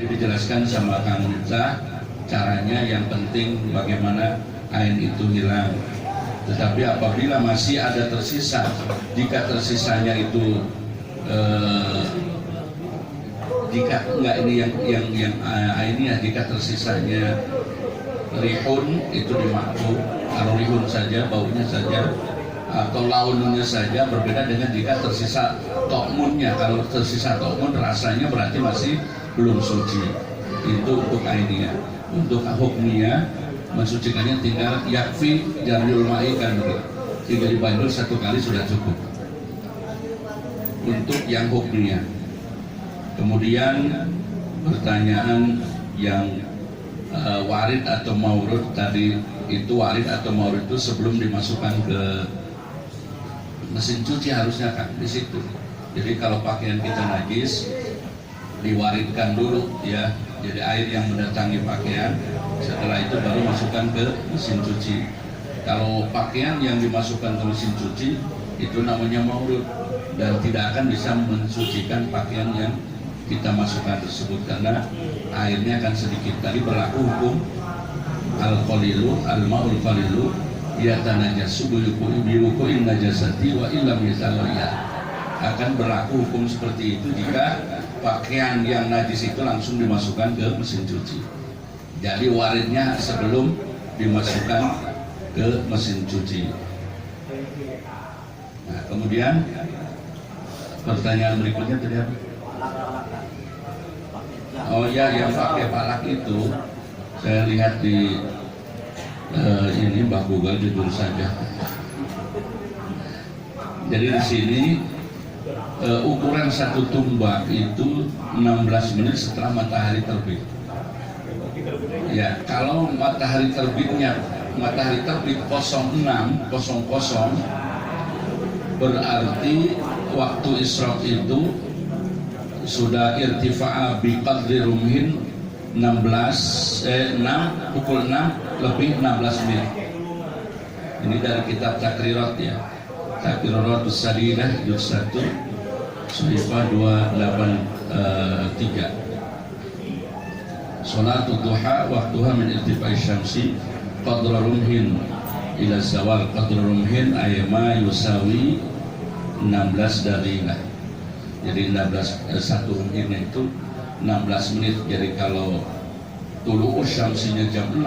Jadi dijelaskan sama Kang Mirza caranya, yang penting bagaimana ain itu hilang. Tetapi apabila masih ada tersisa, jika tersisanya itu jika enggak ini yang ainnya, jika tersisanya rihun itu dimakruh. Kalau rihun saja, baunya saja, atau launnya saja, berbeda dengan jika tersisa tokmunnya. Kalau tersisa tokmun, rasanya berarti masih belum suci. Itu untuk ainnya. Untuk hukminya, mensucikannya tinggal yakfi jarul ma'i, kan, tinggal dibanjur satu kali sudah cukup untuk yang hukminya. Kemudian pertanyaan yang warid atau maurud tadi, itu warid atau maurud itu sebelum dimasukkan ke mesin cuci harusnya, kan, di situ. Jadi kalau pakaian kita najis, diwaridkan dulu ya, jadi air yang mendatangi pakaian, setelah itu baru masukkan ke mesin cuci. Kalau pakaian yang dimasukkan ke mesin cuci itu namanya maurud, dan tidak akan bisa mensucikan pakaian yang kita masukkan tersebut, karena airnya akan sedikit. Tadi berlaku hukum al-qalilu al-ma'ul qalilu yatanajasu biwuqu'in najasati wa illam yataghayyar. Akan berlaku hukum seperti itu jika pakaian yang najis itu langsung dimasukkan ke mesin cuci. Jadi waridnya sebelum dimasukkan ke mesin cuci. Nah, kemudian pertanyaan berikutnya tadi apa? Oh ya, yang pakai palak itu saya lihat di ini Mbak Google, jujur saja. Jadi di sini ukuran satu tumbak itu 16 menit setelah matahari terbit. Ya, kalau matahari terbitnya, matahari terbit 06.00, berarti waktu isyraq itu sudah irtifa'a biqadri rumhin 6 lebih 16 menit. Ini dari kitab Takrirat ya, Takriratus Sadidah juz 1 Sahifah 283. Salatul duha waktuha min irtifa'i syamsi qadra rumhin ila zawal. Qadra rumhin ayma yusawi 16 darilah. Jadi 1 rumhinnya itu 16 menit. Jadi kalau tulu'u syamsinya jam 6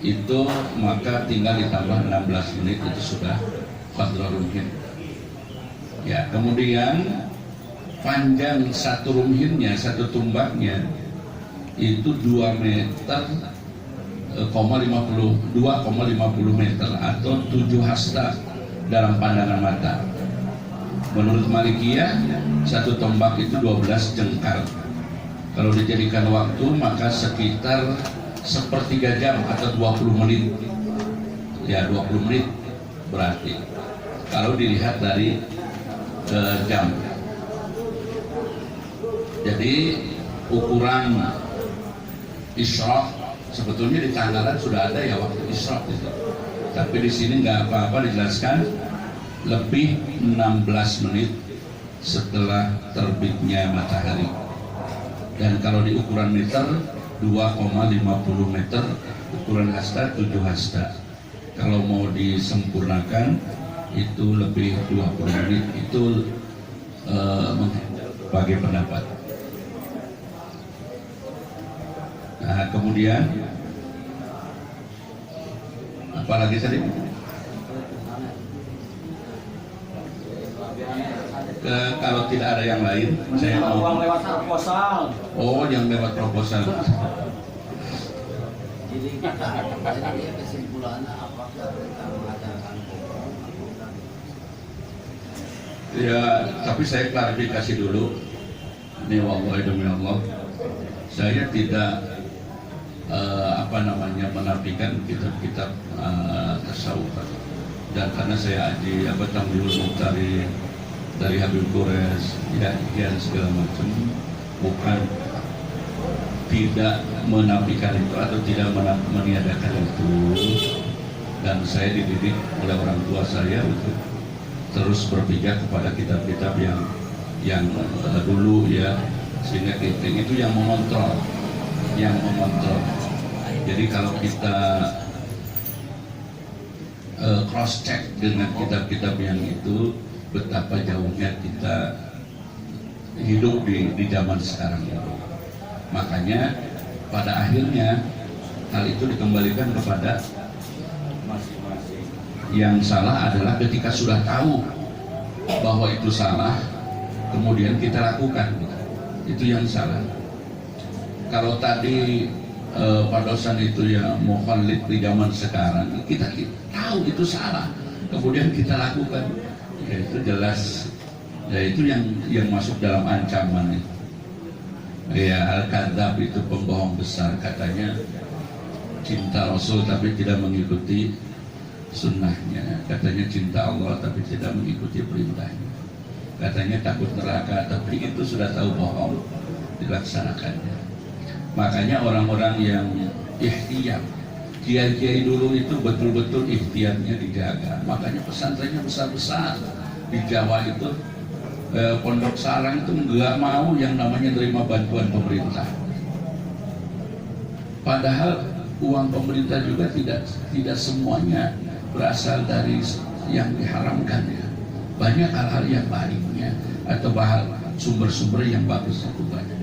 itu, maka tinggal ditambah 16 menit, itu sudah qadra rumhin. Ya, kemudian panjang satu rumhinnya, satu tumbaknya itu 2 meter 2,50 meter atau 7 hasta dalam pandangan mata. Menurut Malikiyah, satu tombak itu 12 jengkal. Kalau dijadikan waktu, maka sekitar sepertiga jam atau 20 menit. Ya, 20 menit berarti kalau dilihat dari jam. Jadi ukuran isyraq sebetulnya di tanggalan sudah ada ya waktu isyraq itu. Tapi di sini nggak apa-apa dijelaskan lebih 16 menit setelah terbitnya matahari. Dan kalau di ukuran meter 2,50 meter, ukuran hasta 7 hasta. Kalau mau disempurnakan itu lebih 20 menit, itu bagi pendapat. Nah, kemudian apalagi tadi? Kalau tidak ada yang lain, saya mau uang lewat proposal. Oh, yang lewat proposal. Jadi kesimpulannya apakah kita mengadakan Ya, tapi saya klarifikasi dulu. Ini wallahi demi Allah, saya tidak menafikan kitab-kitab tasawuf. Dan karena saya aji Tamyiz Muhtari dari Habib Quraisy, ya segala macam, bukan tidak menafikan itu atau tidak meniadakan itu. Dan saya dididik oleh orang tua saya untuk terus berpijak kepada kitab-kitab yang dulu ya sehingga itu yang mengontrol. Jadi kalau kita cross check dengan kitab-kitab yang itu, betapa jauhnya kita hidup di zaman sekarang itu. Makanya pada akhirnya hal itu dikembalikan kepada masing-masing. Yang salah adalah ketika sudah tahu bahwa itu salah, kemudian kita lakukan, itu yang salah. Kalau tadi Pak Dosan itu ya mukhalif di zaman sekarang, kita tahu itu salah, kemudian kita lakukan, ya itu jelas, ya itu yang masuk dalam ancaman itu. Ya Al-Kadzab itu pembohong besar, katanya cinta Rasul tapi tidak mengikuti sunnahnya, katanya cinta Allah tapi tidak mengikuti perintahnya, katanya takut neraka tapi itu sudah tahu bohong, dilaksanakannya. Makanya orang-orang yang ihtiyat, kiai-kiai dulu itu betul-betul ihtiyatnya dijaga. Makanya pesantrennya besar-besar di Jawa itu, Pondok Sarang itu nggak mau yang namanya terima bantuan pemerintah. Padahal uang pemerintah juga tidak semuanya berasal dari yang diharamkan ya. Banyak hal-hal yang baiknya atau sumber-sumber yang bagus itu banyak.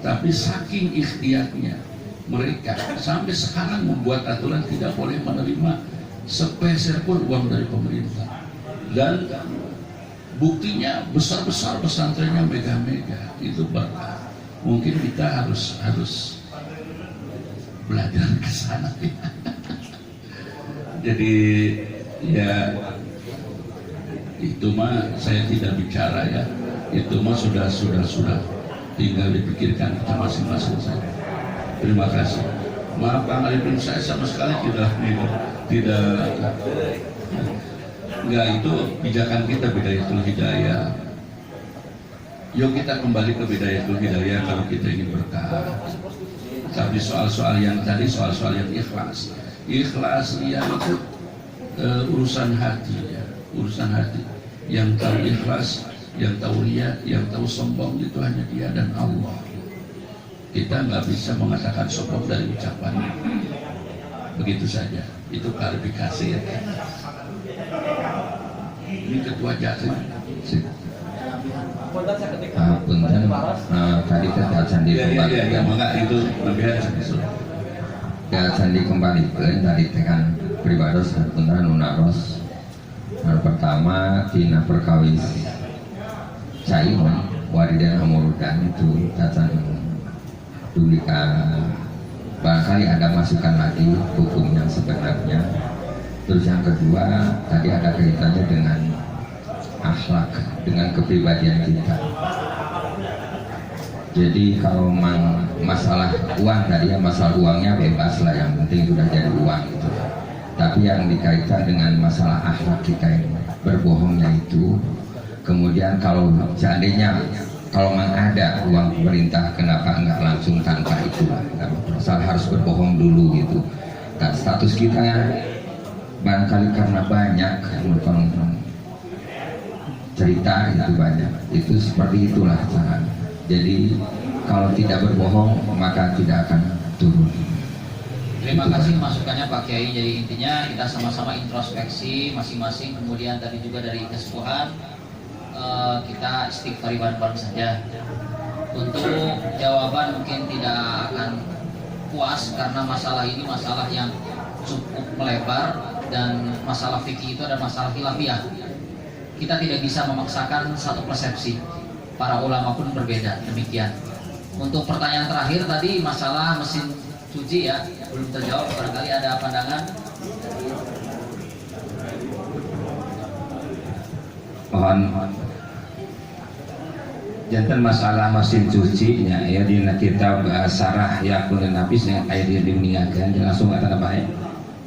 Tapi saking ikhtiarnya mereka sampai sekarang membuat aturan tidak boleh menerima sepeser pun uang dari pemerintah. Dan buktinya besar-besar pesantrennya, mega-mega, itu berkah. Mungkin kita harus belajar ke sana. Jadi ya itu mah saya tidak bicara ya. Itu mah sudah tinggal dipikirkan kita masing-masing saja. Terima kasih. Maaf Kang Arifin, saya sama sekali enggak, itu pijakan kita Bidayatul Hidayah. Yuk kita kembali ke Bidayatul Hidayah kalau kita ingin berkah. Tapi soal-soal yang tadi, soal-soal yang ikhlas ya itu urusan hati ya, urusan hati. Yang tahu ikhlas, yang tahu riya, yang tahu sombong itu hanya Dia dan Allah. Kita nggak bisa mengatakan sombong dari ucapan. Begitu saja. Itu klarifikasi ya. Ini ketua Jatim. Punten, tadi kita akan dikembalikan. Ya, maka itu nabihan kita akan dikembalikan dari tekan pribados punten nunaros. Pertama tina perkawis Caiman waridan hamurudan itu tatan dulika, barangkali ada masukan lagi hukum yang sebenarnya. Terus yang kedua tadi ada kaitannya dengan akhlak, dengan kepribadian kita. Jadi kalau masalah uang tadi ya, masalah uangnya bebas lah, yang penting sudah jadi uang gitu. Tapi yang dikaitkan dengan masalah akhlak kita ini, berbohongnya itu, kemudian kalau seandainya kalau memang ada uang pemerintah, kenapa enggak langsung tanpa itu lah, asal harus berbohong dulu gitu. Dan status kita barangkali karena banyak cerita itu banyak, itu seperti itulah caranya. Jadi kalau tidak berbohong maka tidak akan turun. Terima kasih masukannya Pak Kiai. Jadi intinya kita sama-sama introspeksi masing-masing, kemudian tadi juga dari kesepuhan kita istighfari bareng-bareng saja. Untuk jawaban mungkin tidak akan puas karena masalah ini masalah yang cukup melebar, dan masalah fikih itu ada masalah khilafiyah. Kita tidak bisa memaksakan satu persepsi, para ulama pun berbeda, demikian. Untuk pertanyaan terakhir tadi masalah mesin cuci ya, belum terjawab, barangkali ada pandangan. Mohon jantan masalah mesin cuci nya ya di kitab sarah yakun nafis yang aya di dunia kan langsung kata baik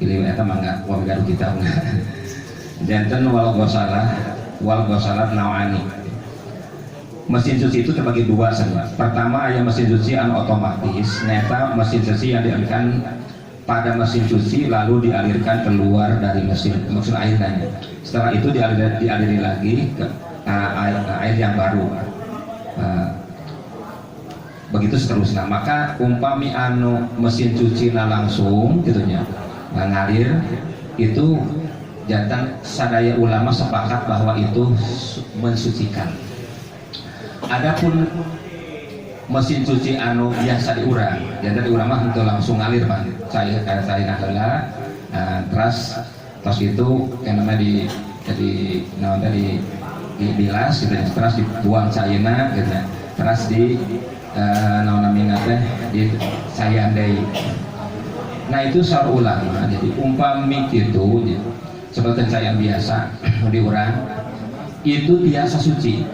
pilih eta mangga wa garu kitab jantan wal ghasalat nawani. Mesin cuci itu terbagi dua saja. Pertama ada mesin cuci otomatis, ternyata mesin cuci yang dialirkan pada mesin cuci lalu dialirkan keluar dari mesin airnya. Setelah itu dialiri lagi ke air yang baru. begitu seterusnya. Maka umpami anu mesin cuci langsung gitunya ngalir itu jantan sadaya ulama sepakat bahwa itu mensucikan. Adapun mesin cuci anu biasa diurang jantan ulama untuk langsung ngalir Pak saya heula terus itu yang namanya dibilas gitu terus dibuang cairna gitu terus di namanya teh di sayandai. Nah itu saur ulama jadi umpami gitu seperti cairan biasa diurang itu biasa suci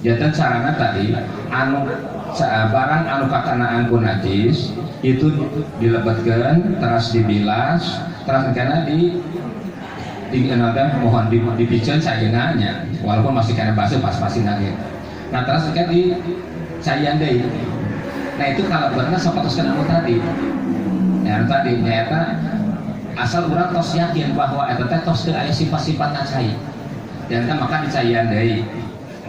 jantan sarana tadi anu barang anu kakanaan ku najis itu dilebatkan terus dibilas terus karena mohon dipiceun sayeunanya walaupun masih kena basuh pas-pasin lagi. Nah terus kan di cayan deui. Nah itu kalau benar sapatuskeun anu tadi. Ya tadi nyata asal urang tos yakin bahwa eta teh tos teu aya sifat-sifatna cai. Dan maka dicayan deui.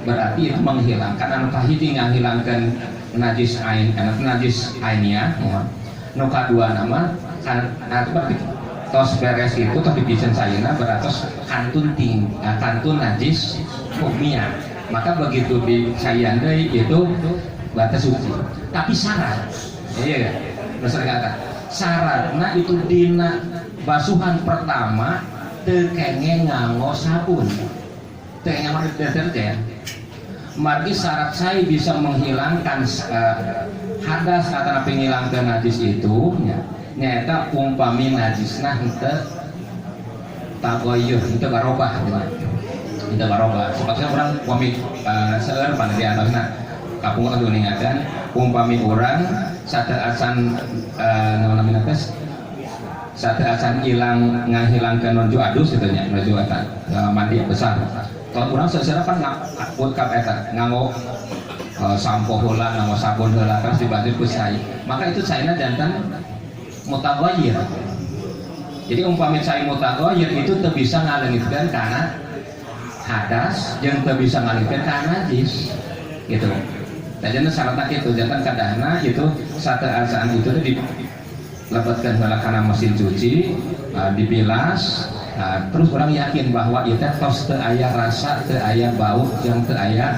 Berarti itu menghilangkan anu kahiji ngahilangkeun najis ain karena najis ainnya nu kadua nama kan berarti tos beres itu tos dipiceun sayeuna berarti kantun najis hukmiyah. Maka begitu dicayan deui itu batas suci. Tapi syarat iya bener kata syaratna itu dina basuhan pertama teu kenging nganggo sabun teu nganggo deterjen. Margi syarat saya bisa menghilangkan hadas atau menghilangkan najis itu nyata umpami najisna henteu tagoyuh henteu barobah henteu barobah sepatutnya orang umpami seueur pada di atasna kapungan atuh ningakan umpami orang sateuacan namanya tes sateuacan ilang ngahilangkeun nuju adus gitu nya nuju eta mandi besar. Kalau kurang secara kan ngakut kap eta nganggo sampo heula nganggo sabun heula terus dibantu ku cai. Maka itu caina jantan mutaghayyir. Jadi umpami cai mutaghayyir itu teu bisa ngaleungitkeun kana hadas jeung teu bisa ngaleungitkeun kana najis. Gitu. Jadi syaratna kitu jantan kadahna itu sateuasaan itu dilebetkeun heula kana mesin cuci dibilas. Nah, terus orang yakin bahwa itu tos teu aya rasa, teu aya bau, yang teu aya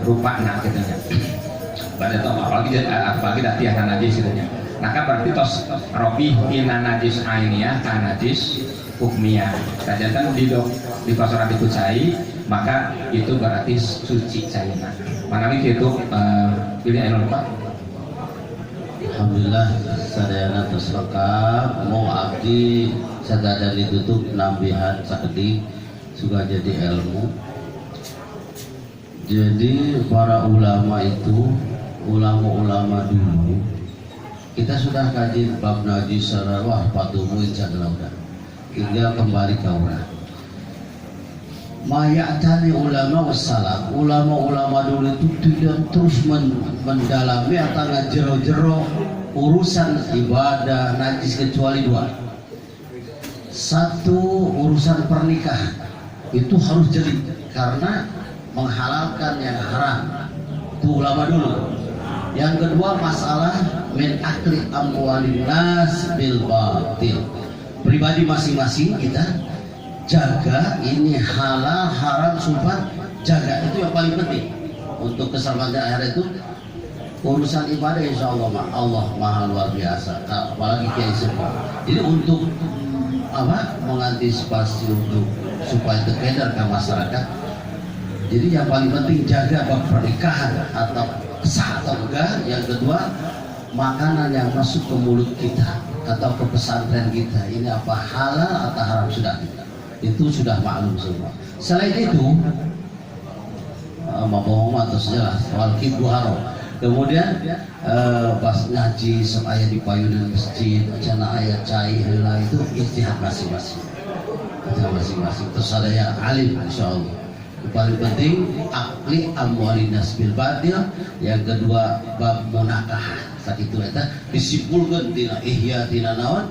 rupana gitu nya. Pada itu apalagi dah tiada najis gitu nya. Nah, kan berarti tos robih ina najis ainiyah ka najis hukmiyah. Kajantan di pasaran dikucai, maka itu berarti suci caina. Manawi kitu pilih anu Pak. Alhamdulillah sadayana tos lengkap mau abdi sadada ditutup nambihan sakedik juga jadi ilmu. Jadi para ulama itu ulama-ulama dulu kita sudah kaji bab najis secara wah patumu insyaallah udah tinggal kembali ke urang mayatani ulama wassalam ulama-ulama dulu itu tidak terus mendalami atau ngajero-jero urusan ibadah najis kecuali dua. Satu urusan pernikahan itu harus jeli karena menghalalkan yang haram itu ulama dulu. Yang kedua masalah min akli amwalin nas bil batil. Pribadi masing-masing kita jaga ini halal haram sumpah jaga itu yang paling penting untuk keselamatan akhirat itu. Urusan ibadah insya Allah maha luar biasa apalagi kiai semua. Jadi untuk mengantisipasi untuk supaya terkendar ke masyarakat. Jadi yang paling penting jaga bab pernikahan atau sah atau enggak. Yang kedua makanan yang masuk ke mulut kita atau ke pesantren kita ini apa halal atau haram sudah itu sudah maklum semua. Selain itu bohong atau sejelas wal kibu haram. Kemudian pas ngaji supaya di payunan masjid acana ayat cai heula itu ijtihad masing-masing. Terus ada yang alim insyaallah. Yang paling penting akli amwalin nas bil batil. Yang kedua bab munakahah. Sakitu eta disimpulkeun dina ihya dina naon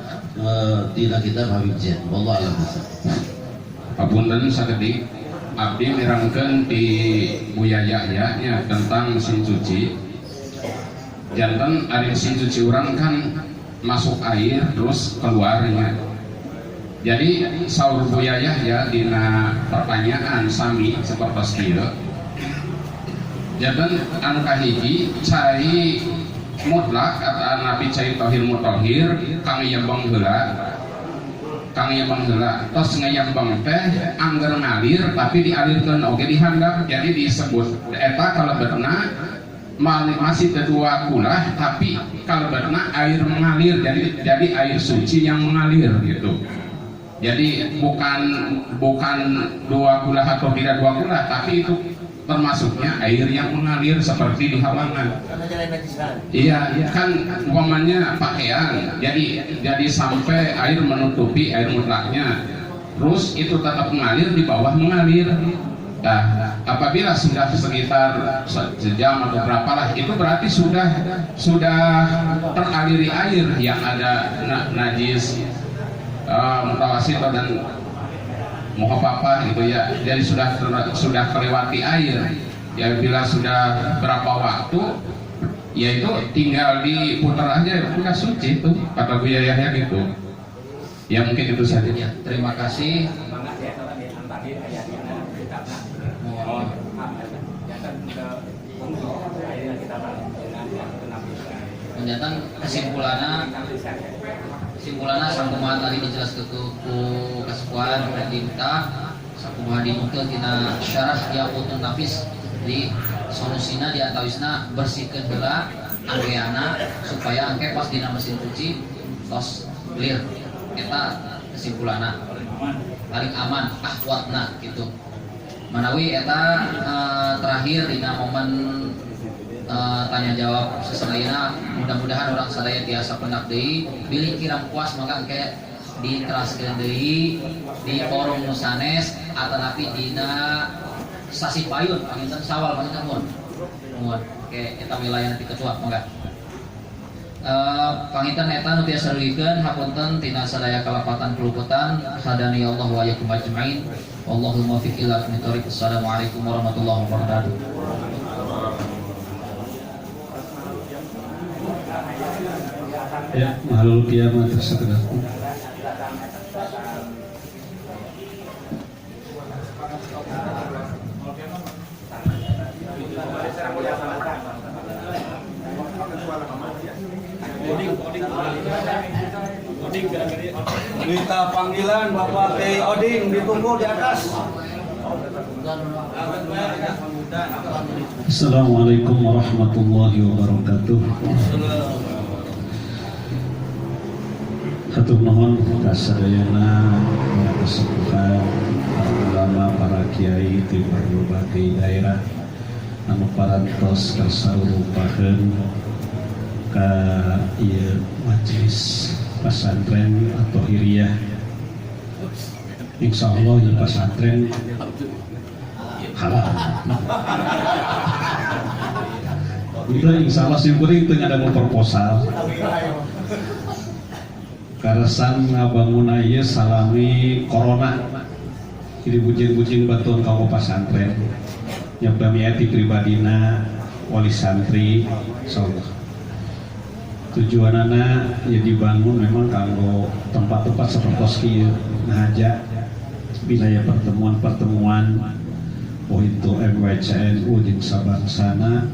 dina kitab Habib Zain. Wallahu a'lam. Papunten sakedik abdi mirangkeun di Buya Yahya nya tentang mesin cuci. jantan ada mesin cuci orang kan masuk air terus keluarnya. Jadi saur buyayah ya dina pertanyaan sami seperti ieu. Jantan anu kahiji cai mutlak kata Nabi cai tauhid mutahhir kang yambang heula. Kang yambang heula tos ngayambang teh angger ngalir tapi dialirkeun oge dihandap. Jadi disebut eta kalebeutna masih kedua kulah tapi kalebeutna air mengalir, jadi air suci yang mengalir gitu. Jadi bukan dua kulah atau tidak dua kulah, tapi itu termasuknya air yang mengalir seperti di halangan. Iya, kan umpamanya pakaian, jadi sampai air menutupi air mutlaknya, terus itu tetap mengalir, di bawah mengalir. Nah, apabila sudah sekitar sejam atau berapa lah, itu berarti sudah teraliri air yang ada najis mutawasit dan mukhafafah gitu ya. Jadi sudah kelewati air. Ya bila sudah berapa waktu, ya itu tinggal diputar aja, udah suci itu kata Buya Yahya gitu. Ya mungkin itu saja. Ya, terima kasih. Menjatan kesimpulannya sangkumaha tadi dijelaskan ku kesepuhan pemerintah sangkumaha dimungkin tina syarah Yaqutun Nafis di solusina di antawisna bersihkeun heula anggeana supaya angke pas dina mesin cuci tos clear. Eta kesimpulanna paling aman ahwatna gitu. Manawi eta terakhir dina momen tanya jawab sesadayana, mudah-mudahan orang sadaya tiasa pendak deui bilih kirang puas maka engke diteraskeun deui di forum nu sanes atanapi dina sasi payun panginten sawal panginten mun ke eta wilayah nanti ketua mangga panginten eta nu tiasa ruwikeun hapunten tina sadaya kalapatan keluputan hadani Allah wa yakum ajmain wallahu muwaffiq ila aqwamit. Assalamualaikum warahmatullahi wabarakatuh. Ya, makhluk kiamat tersebut. Minta panggilan Bapak Kiai Oding ditunggu di atas. Assalamualaikum warahmatullahi wabarakatuh. Hatur nuhun kasadayana kesepuhan para ulama, para kiai di berbagai daerah anu parantos kasarupakeun ka ieu majelis pesantren atau Hiriyah. Insyaallah ieu pesantren halal. Itu insyaallah simkuring teu ada mau proposal. Karasan ngabangun ieu salami corona. Jadi bucing-bucing batuan kanggo pesantren. Nyabda miati pribadina wali santri insyaallah. Tujuanana ya dibangun memang kanggo tempat-tempat seperti kieu ngajak wilayah pertemuan-pertemuan itu MWCNU jeung sabangsana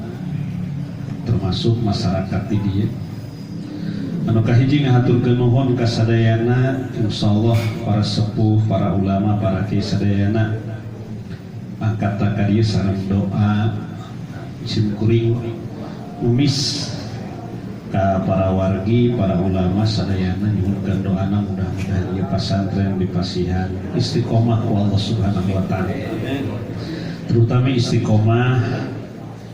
termasuk masyarakat di dieu. Anu kahiji ngahaturkeun nuhun ka sadayana insyaallah para sepuh, para ulama, para kiai sadayana angkat ka dieu sareng doa simkuring umis ka para wargi, para ulama sadayana nyuhunkeun doana mudah-mudahan ieu pesantren dipasihan istiqomah ku Allah Subhanahu wa taala. Terutama istiqomah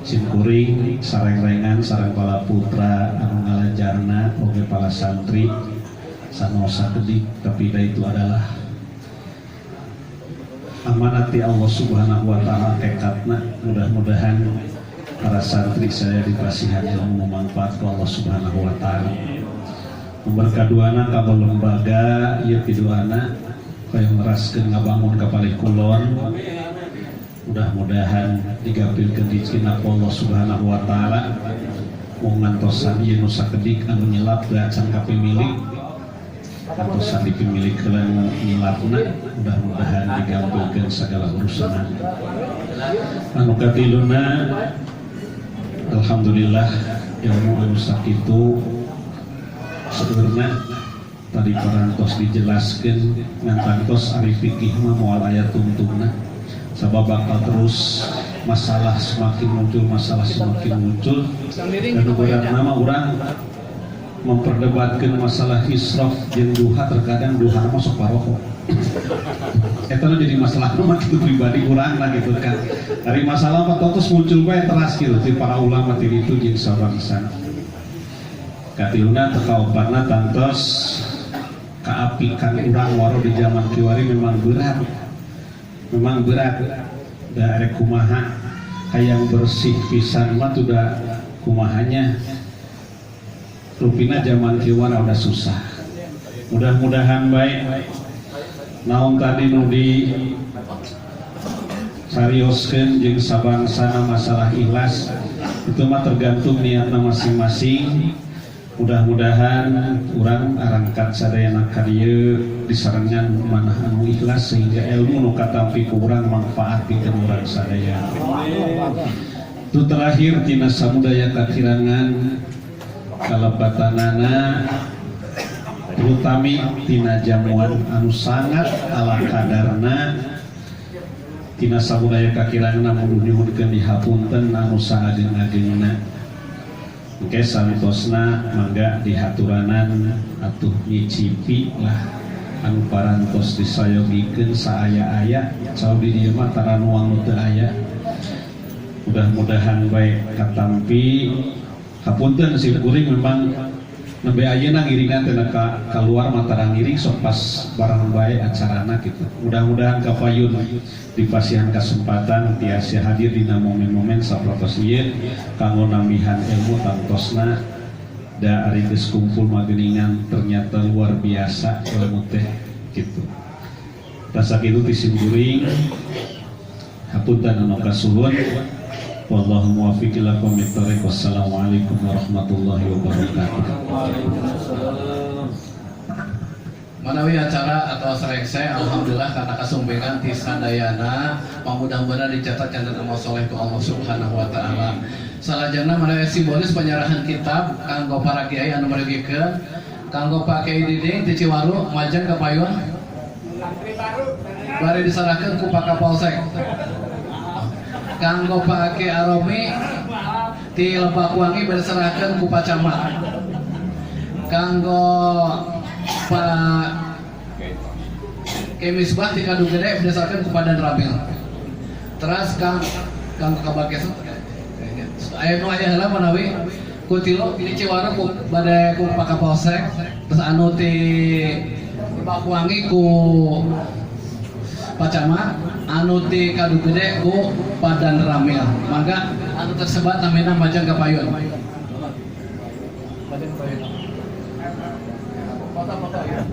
simkuring sareng-rengan sareng pala putra anu ngalajarna oge pala santri sanosa kedik tapi itu adalah amanat ti Allah Subhanahu wa taala tekadna. Mudah-mudahan para santri saya dipasihan ilmu manfaat ku Allah Subhanahu wa taala. Nomor kaduana ka lembaga ieu piduana kaya ngeraskeun ngabangun ka Palikulon. Mudah-mudahan digapilkeun rizkina Allah Subhanahu wa taala mau ngantosan ieu nu sakedik anu nyelap da can kapimilik ngantosan dipimilik kelan nyelapna mudah-mudahan digampilkeun segala urusan anu katiluna alhamdulillah ilmu anu sakitu sebenarnya tadi parantos dijelaskan ngantantos ari fikih mah moal aya tuntunna sabab bakal terus masalah semakin muncul dan beberapa nama orang memperdebatkan masalah israf jeung duha terkadang duha masuk paroho eta jadi masalah mah kitu pribadi urang lah gitu kan dari masalah terus muncul bae teras kitu ti para ulama ti ditu jeung sabangsa katiluna teka opatna tantos kaapikan urang waro di zaman kiwari memang berat da arek kumaha hayang bersih pisan mah tuh kumahanya rupina zaman kiwara udah susah mudah-mudahan baik naon tadi nu di sarioskeun jeung sabangsana masalah ikhlas itu mah tergantung niatna masing-masing mudah-mudahan urang arangkat sadayana ka dieu disarengan manah anu ikhlas sehingga ilmu nu katampi ku urang manfaat pikeun urang sadaya. Tu terakhir tina samudaya kakirangan kalebatanana terutami tina jamuan anu sangat ala kadarna tina samudaya kakirangan mun nyuhunkeun dihapunten anu saageng-agengna. Oke, salitosna mangga dihaturanan atuh nyicipi lah anu parantos disayogikeun saaya-aya saur di dieu mah tara nuang teu aya. Mudah-mudahan bae katampi hapunten si kuring memang nembe ayeuna ngiringan teh kaluar mah tara ngiring sok pas barang bae acarana kitu. Mudah-mudahan kapayun dipasihan kesempatan tiasa hadir dina momen-momen saprotos ieu kanggo nambihan ilmu tantosna da ari geus kumpul mageningan ternyata luar biasa ilmu teh kitu. Da sakitu ti simkuring hapunten anu kasuhun wallahu muwaffiq ila aqwamit thoriq. Wassalamualaikum warahmatullahi wabarakatuh. Manawi acara atau serengse alhamdulillah karena kasumbengan ti sadayana mudah-mudahan dicatat catatan amal soleh ku Allah Subhanahu wa taala. Salajengna manawi simbolis penyerahan kitab kanggo para kiai anu merugikeun kanggo Pak Kiai Diding ti Ciwaru majeng ka payun bari diserahkeun ku Pak Kapolsek. Kanggo Pak Kiai Aromi ti Lebak Wangi bari diserahkeun ku Pak Camat. Kanggo Pak Kemisbah di Kadu Gede berdasarkan kepada Ramil. Terus kang kabakes aya nu aya heula manawi kutilo di Ciwara ku bade ku Pak Kapolsek terus anu ti Bakuwangi ku Pak Camat anu ti Kadu Gede ku Padan Ramil. Maka anu tersebat namina majang ka payun. Foto-foto ya.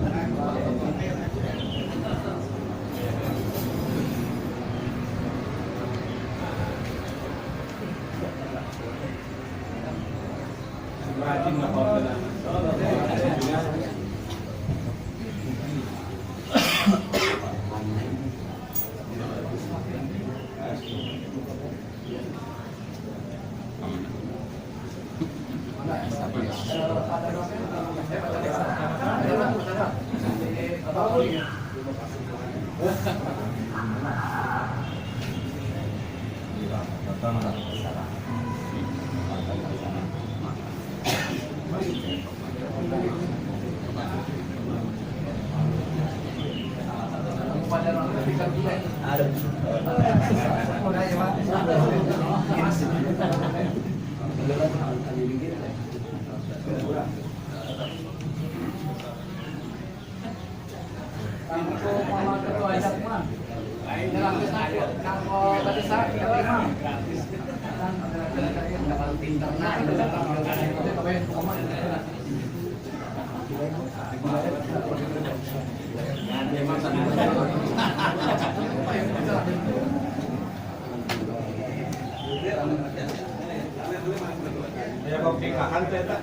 Ya, nikahan teh tak.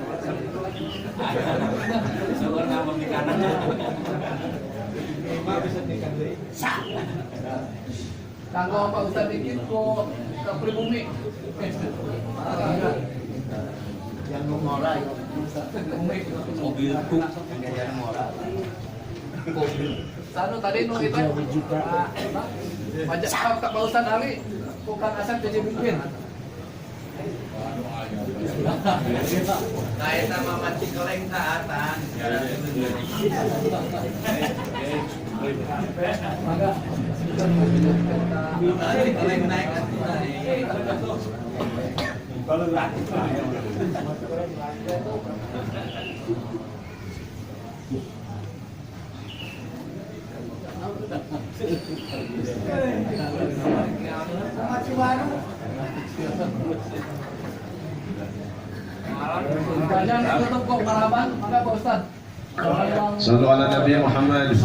Seorang ngomong nikahan. Mah bisa nikah deui. Kanggo Pak Ustaz dikit kok ke pribumi. Yang mengorai mobilku yang moral. Sanu tadi nu itu pajak Pak Ustaz Ali bukan Asep jadi mimpin. Nah, eta mah mancing keleng taatan. Maka Keleng naik kalau jangan tutup kok malaman, maka Pak Ustaz. صلوا على النبي محمد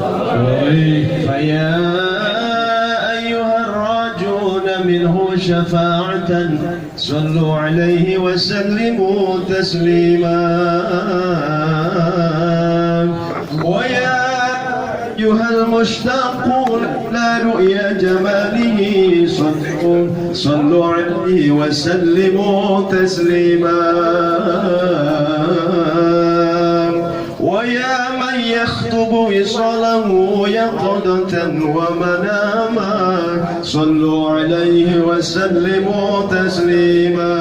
فيا أيها الراجون منه شفاعة صلوا عليه وسلموا تسليما ويا أيها المشتاقون لا رؤيا جماله صلوا عليه وسلموا تسليما ويا من يخطب وصاله يقظة ومناما صلوا عليه وسلموا تسليما